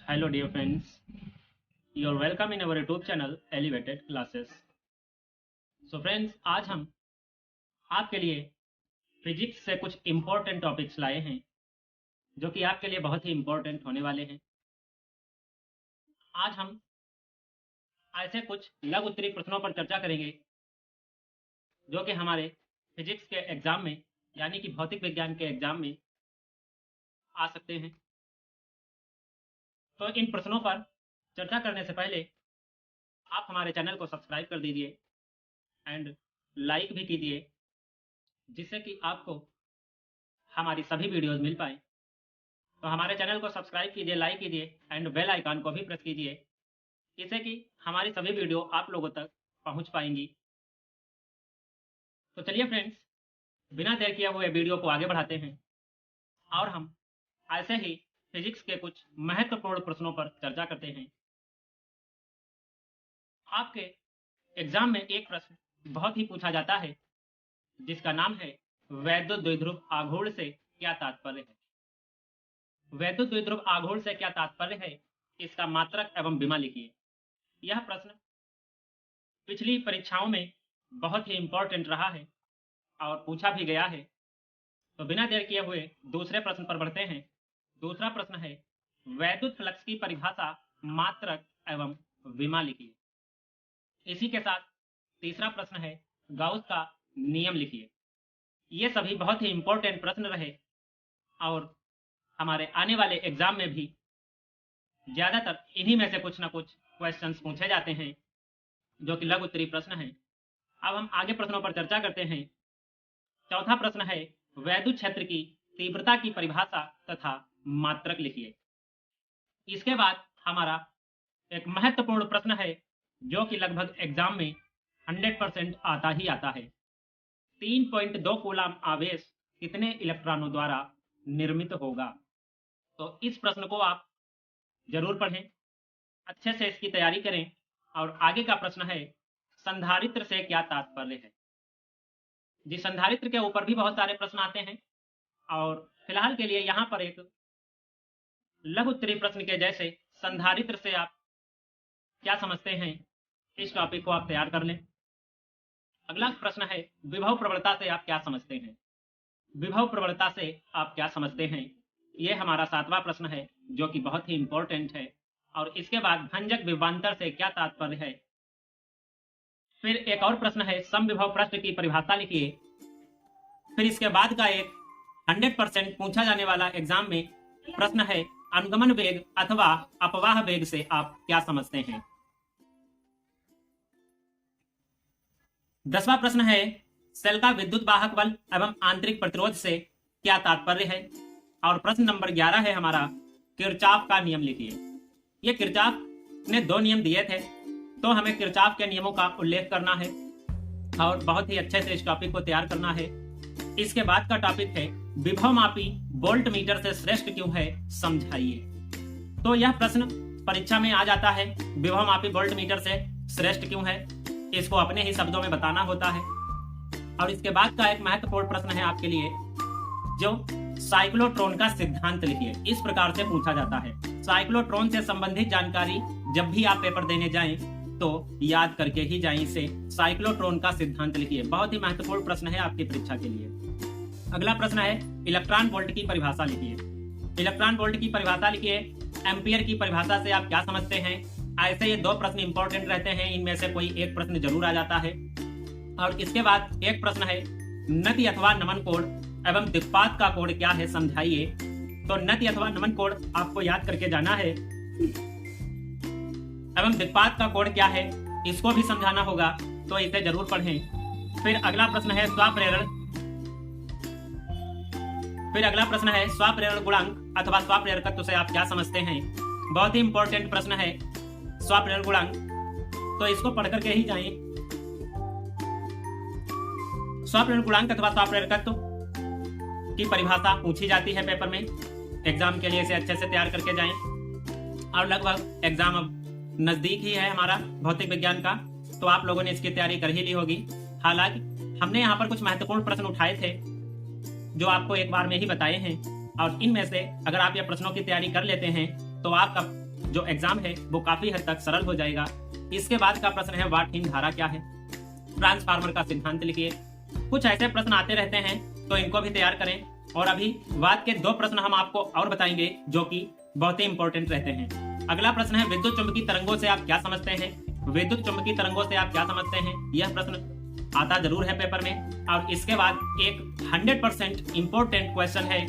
Hello dear friends, you are welcome in our YouTube channel Elevated Classes. So friends, आज हम आपके लिए physics से कुछ इम्पोर्टेंट टॉपिक्स लाए हैं जो कि आपके लिए बहुत ही इम्पोर्टेंट होने वाले हैं। आज हम ऐसे कुछ लघु उत्तरीय प्रश्नों पर चर्चा करेंगे जो कि हमारे फिजिक्स के एग्जाम में यानी कि भौतिक विज्ञान के एग्जाम में आ सकते हैं। तो इन प्रश्नों पर चर्चा करने से पहले आप हमारे चैनल को सब्सक्राइब कर दीजिए एंड लाइक भी कीजिए, जिससे कि आपको हमारी सभी वीडियोस मिल पाए। तो हमारे चैनल को सब्सक्राइब कीजिए, लाइक कीजिए एंड बेल आइकन को भी प्रेस कीजिए, इससे कि हमारी सभी वीडियो आप लोगों तक पहुंच पाएंगी। तो चलिए फ्रेंड्स, बिना देर किए हुए वीडियो को आगे बढ़ाते हैं और हम ऐसे ही फिजिक्स के कुछ महत्वपूर्ण प्रश्नों पर चर्चा करते हैं। आपके एग्जाम में एक प्रश्न बहुत ही पूछा जाता है जिसका नाम है वैद्युत द्विध्रुव आघूर्ण से क्या तात्पर्य है। वैद्युत द्विध्रुव आघूर्ण से क्या तात्पर्य है, इसका मात्रक एवं विमा लिखिए। यह प्रश्न पिछली परीक्षाओं में बहुत ही इंपॉर्टेंट रहा है और पूछा भी गया है। तो बिना देर किए हुए दूसरे प्रश्न पर बढ़ते हैं। दूसरा प्रश्न है वैद्युत फ्लक्स की परिभाषा, मात्रक एवं विमा लिखिए। इसी के साथ तीसरा प्रश्न है गाउस का नियम लिखिए। ये सभी बहुत ही इंपॉर्टेंट प्रश्न रहे और हमारे आने वाले एग्जाम में भी ज्यादातर इन्हीं में से कुछ ना कुछ क्वेश्चंस पूछे जाते हैं जो कि लघु उत्तरीय प्रश्न हैं। अब हम आगे प्रश्नों पर चर्चा करते हैं। चौथा प्रश्न है वैद्युत क्षेत्र की तीव्रता की परिभाषा तथा मात्रक लिखिए। इसके बाद हमारा एक महत्वपूर्ण प्रश्न है जो कि लगभग एग्जाम में 100% आता ही आता है। 3.2 कूलम आवेश कितने इलेक्ट्रॉनों द्वारा निर्मित होगा। तो इस प्रश्न को आप जरूर पढ़ें, अच्छे से इसकी तैयारी करें। और आगे का प्रश्न है संधारित्र से क्या तात्पर्य है। जी, संधारित्र के ऊपर भी बहुत सारे प्रश्न आते हैं और फिलहाल के लिए यहाँ पर एक लघु उत्तरीय प्रश्न के जैसे संधारित्र से आप क्या समझते हैं, इस टॉपिक को आप तैयार कर लें। अगला प्रश्न है विभव प्रवणता से आप क्या समझते हैं। विभव प्रवणता से आप क्या समझते हैं, ये हमारा 7वां प्रश्न है जो कि बहुत ही इंपॉर्टेंट है। और इसके बाद भंजक विभवांतर से क्या तात्पर्य है। फिर एक और प्रश्न है समविभव पृष्ठ की परिभाषा लिखिए। फिर इसके बाद का एक 100% पूछा जाने वाला एग्जाम में प्रश्न है अनुगमन वेग अथवा अपवाह वेग से आप क्या समझते हैं। 10वां प्रश्न है सेल का विद्युत वाहक बल एवं आंतरिक प्रतिरोध से क्या तात्पर्य है। और प्रश्न नंबर 11 है हमारा किरचॉफ का नियम लिखिए। ये किरचॉफ ने 2 नियम दिए थे, तो हमें किरचॉफ के नियमों का उल्लेख करना है और बहुत ही अच्छे से इस टॉपिक को तैयार करना है। इसके बाद का टॉपिक है विभव मापी वोल्ट मीटर से श्रेष्ठ क्यों है, समझाइए। तो यह प्रश्न परीक्षा में आ जाता है, विभव मापी वोल्ट मीटर से श्रेष्ठ क्यों है, इसको अपने ही शब्दों में बताना होता है। और इसके बाद का एक महत्वपूर्ण प्रश्न है आपके लिए जो साइक्लोट्रॉन का सिद्धांत लिखिए। इस प्रकार से पूछा जाता है। साइक्लोट्रॉन से संबंधित जानकारी जब भी आप पेपर देने जाएं तो याद करके ही जाएं इसे। साइक्लोट्रॉन का सिद्धांत लिखिए, बहुत ही महत्वपूर्ण प्रश्न है आपकी परीक्षा के लिए। अगला प्रश्न है इलेक्ट्रॉन वोल्ट की परिभाषा लिखिए। इलेक्ट्रॉन वोल्ट की परिभाषा लिखिए। एम्पियर की परिभाषा से आप क्या समझते हैं। ऐसे ये 2 प्रश्न इंपॉर्टेंट रहते हैं, इनमें से कोई एक प्रश्न जरूर आ जाता है। और इसके बाद एक प्रश्न है नति अथवा नमन कोण एवं दिक्पात का कोण क्या है, समझाइए। तो नति अथवा नमन कोण आपको याद करके जाना है एवं दिक्पात का कोण क्या है इसको भी समझाना होगा, तो इसे जरूर पढ़ें। फिर अगला प्रश्न है स्वप्रेरण गुणांक अथवा स्वप्रेरकत्व से आप क्या समझते हैं। बहुत ही इंपॉर्टेंट प्रश्न है स्वप्रेरण गुणांक, तो इसको पढ़ करके ही जाएं। स्वप्रेरण गुणांक अथवा स्वप्रेरकत्व की परिभाषा पूछी जाती है पेपर में, एग्जाम के लिए इसे अच्छे से तैयार करके जाएं। और लगभग एग्जाम अब नजदीक ही है हमारा भौतिक विज्ञान का, तो आप लोगों ने इसकी तैयारी कर ही ली होगी। हालांकि हमने यहाँ पर कुछ महत्वपूर्ण प्रश्न उठाए थे जो आपको एक बार में ही बताए हैं, और इनमें से अगर आप ये प्रश्नों की तैयारी कर लेते हैं तो आपका जो एग्जाम है वो काफी हद तक सरल हो जाएगा। इसके बाद का प्रश्न है वाट हीन धारा क्या है, ट्रांसफार्मर का सिद्धांत लिखिए। कुछ ऐसे प्रश्न आते रहते हैं तो इनको भी तैयार करें। और अभी वात के 2 प्रश्न हम आपको और बताएंगे जो कि बहुत ही इंपॉर्टेंट रहते हैं। अगला प्रश्न है विद्युत चुंबकीय तरंगों से आप क्या समझते हैं, विद्युत चुंबकीय तरंगों से आप क्या समझते हैं। यह प्रश्न आता जरूर है पेपर में। और इसके बाद एक 100% इंपॉर्टेंट क्वेश्चन है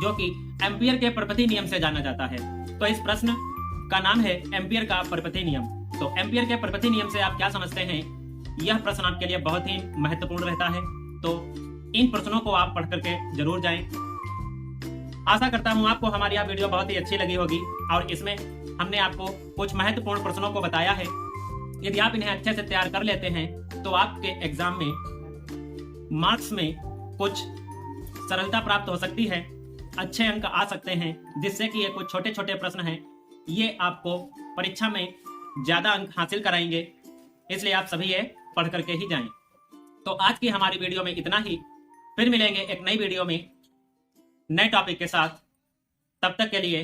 जो कि एम्पियर के परपथी नियम से जाना जाता है। तो इस प्रश्न का नाम है एम्पियर का परपथी नियम। तो एम्पियर के परपथी नियम से आप क्या समझते हैं, यह प्रश्न आपके लिए बहुत ही महत्वपूर्ण रहता है। तो इन प्रश्नों को आप पढ़ करके जरूर जाएं। आशा करता हूं आपको हमारी यह वीडियो बहुत ही अच्छी लगी होगी और इसमें हमने आपको कुछ महत्वपूर्ण प्रश्नों को बताया है। यदि आप इन्हें अच्छे से तैयार कर लेते हैं तो आपके एग्जाम में मार्क्स में कुछ सरलता प्राप्त हो सकती है, अच्छे अंक आ सकते हैं, जिससे कि ये कुछ छोटे छोटे प्रश्न हैं ये आपको परीक्षा में ज्यादा अंक हासिल कराएंगे। इसलिए आप सभी ये पढ़ करके ही जाएं। तो आज की हमारी वीडियो में इतना ही। फिर मिलेंगे एक नई वीडियो में नए टॉपिक के साथ। तब तक के लिए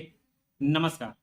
नमस्कार।